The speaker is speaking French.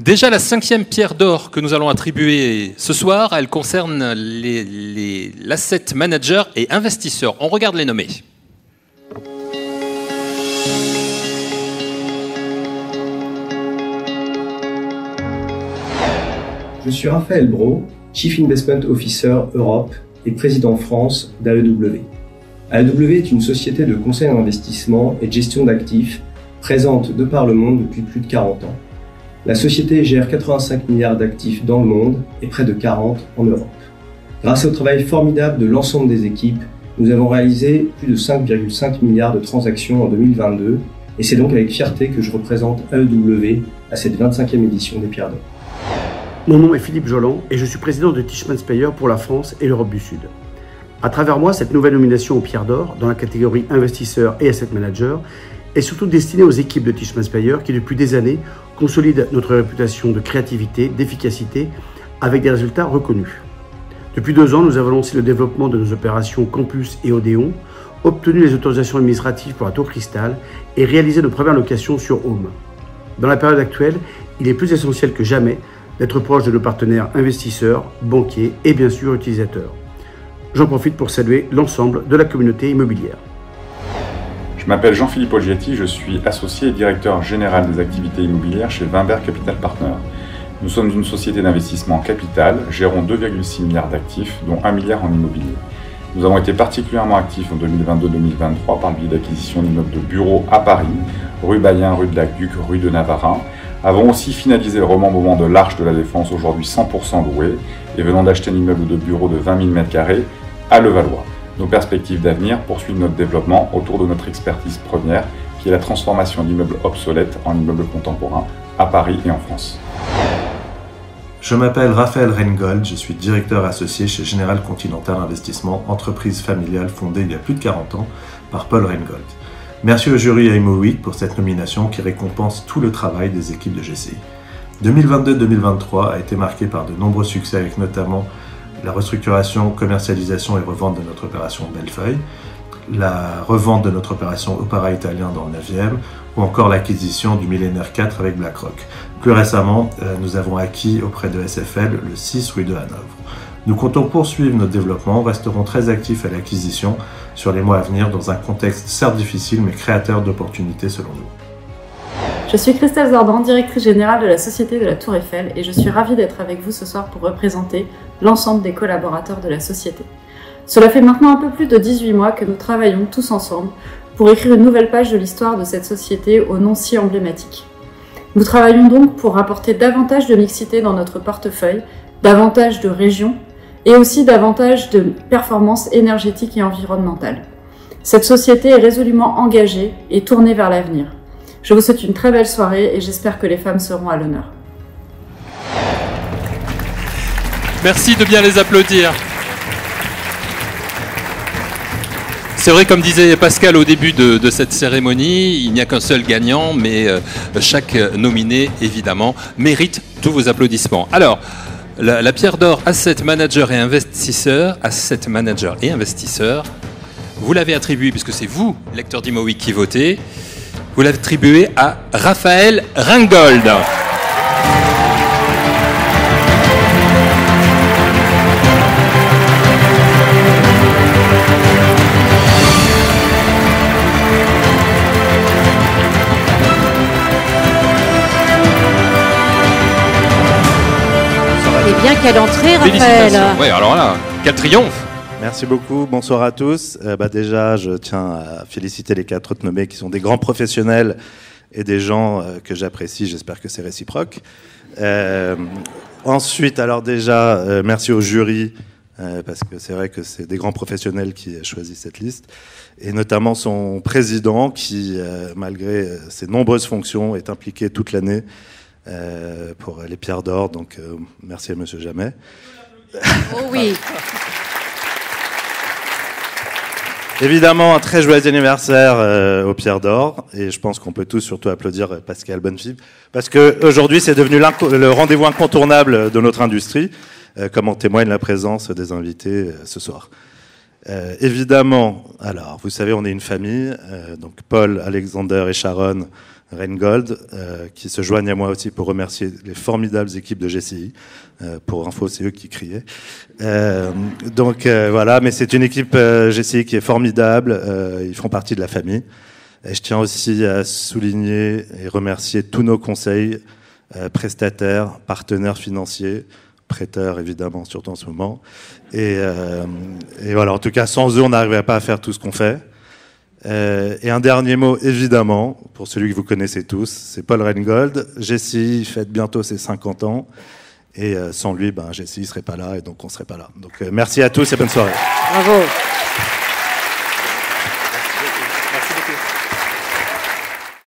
Déjà, la 5e pierre d'or que nous allons attribuer ce soir, elle concerne l'asset manager et investisseur. On regarde les nommés. Je suis Raphaël Brault, Chief Investment Officer Europe et président France d'AEW. AEW est une société de conseil en investissement et de gestion d'actifs présente de par le monde depuis plus de 40 ans. La société gère 85 milliards d'actifs dans le monde et près de 40 en Europe. Grâce au travail formidable de l'ensemble des équipes, nous avons réalisé plus de 5,5 milliards de transactions en 2022 et c'est donc avec fierté que je représente AEW à cette 25e édition des Pierres d'Or. Mon nom est Philippe Jolland et je suis président de Tishman Speyer pour la France et l'Europe du Sud. À travers moi, cette nouvelle nomination aux Pierres d'Or, dans la catégorie investisseurs et asset manager, est surtout destinée aux équipes de Tishman Speyer qui, depuis des années, consolident notre réputation de créativité, d'efficacité, avec des résultats reconnus. Depuis 2 ans, nous avons lancé le développement de nos opérations Campus et Odéon, obtenu les autorisations administratives pour la Tour Cristal et réalisé nos premières locations sur Home. Dans la période actuelle, il est plus essentiel que jamais d'être proche de nos partenaires investisseurs, banquiers et bien sûr utilisateurs. J'en profite pour saluer l'ensemble de la communauté immobilière. Je m'appelle Jean-Philippe Olgiati, je suis associé et directeur général des activités immobilières chez Wimberg Capital Partners. Nous sommes une société d'investissement en capital, gérons 2,6 milliards d'actifs, dont 1 milliard en immobilier. Nous avons été particulièrement actifs en 2022-2023 par le biais d'acquisition d'immeubles de bureaux à Paris, rue Bayen, rue de l'Aqueduc, rue de Navarin. Avons aussi finalisé le remembrement de l'Arche de la Défense, aujourd'hui 100% loué, et venons d'acheter un immeuble de bureau de 20 000 m² à Levallois. Nos perspectives d'avenir poursuivent notre développement autour de notre expertise première, qui est la transformation d'immeubles obsolètes en immeubles contemporains à Paris et en France. Je m'appelle Raphaël Reingold, je suis directeur associé chez Général Continental Investissement, entreprise familiale fondée il y a plus de 40 ans par Paul Reingold. Merci au jury à Imo Week pour cette nomination qui récompense tout le travail des équipes de GCI. 2022-2023 a été marqué par de nombreux succès avec notamment la restructuration, commercialisation et revente de notre opération Bellefeuille, la revente de notre opération Opara Italien dans le 9e, ou encore l'acquisition du Millénaire 4 avec BlackRock. Plus récemment, nous avons acquis auprès de SFL le 6 rue de Hanovre. Nous comptons poursuivre notre développement, resterons très actifs à l'acquisition sur les mois à venir dans un contexte certes difficile mais créateur d'opportunités selon nous. Je suis Christelle Zordan, directrice générale de la Société de la Tour Eiffel et je suis ravie d'être avec vous ce soir pour représenter l'ensemble des collaborateurs de la société. Cela fait maintenant un peu plus de 18 mois que nous travaillons tous ensemble pour écrire une nouvelle page de l'histoire de cette société au nom si emblématique. Nous travaillons donc pour apporter davantage de mixité dans notre portefeuille, davantage de régions et aussi davantage de performances énergétiques et environnementales. Cette société est résolument engagée et tournée vers l'avenir. Je vous souhaite une très belle soirée et j'espère que les femmes seront à l'honneur. Merci de bien les applaudir. C'est vrai, comme disait Pascal au début de cette cérémonie, il n'y a qu'un seul gagnant, mais chaque nominé, évidemment, mérite tous vos applaudissements. Alors, la pierre d'or Asset Manager et Investisseur, vous l'avez attribuée, puisque c'est vous, lecteur d'Imo Week, qui votez, vous l'avez attribuée à Raphaël Reingold. Bien, quelle entrée, Raphaël. Oui, alors là, quel triomphe. Merci beaucoup, bonsoir à tous. Déjà, je tiens à féliciter les 4 autres nommés qui sont des grands professionnels et des gens que j'apprécie, j'espère que c'est réciproque. Ensuite, alors déjà, merci au jury, parce que c'est vrai que c'est des grands professionnels qui choisissent cette liste, et notamment son président qui, malgré ses nombreuses fonctions, est impliqué toute l'année pour les pierres d'or, donc merci à Monsieur Jamet. Oh oui. Évidemment, un très joyeux anniversaire aux pierres d'or, et je pense qu'on peut tous surtout applaudir Pascal Bonnefibre, parce qu'aujourd'hui c'est devenu le rendez-vous incontournable de notre industrie, comme en témoigne la présence des invités ce soir. Évidemment, alors vous savez, on est une famille, donc Paul, Alexander et Sharon Reingold, qui se joignent à moi aussi pour remercier les formidables équipes de GCI. Pour info, c'est eux qui criaient. Voilà, mais c'est une équipe GCI qui est formidable. Ils font partie de la famille. Et je tiens aussi à souligner et remercier tous nos conseils, prestataires, partenaires financiers, prêteurs évidemment, surtout en ce moment. Et voilà, en tout cas, sans eux, on n'arriverait pas à faire tout ce qu'on fait. Et un dernier mot, évidemment, pour celui que vous connaissez tous, c'est Paul Reingold. GCI fête bientôt ses 50 ans. Et sans lui, GCI ne serait pas là, et donc on ne serait pas là. Donc merci à tous et bonne soirée. Bravo.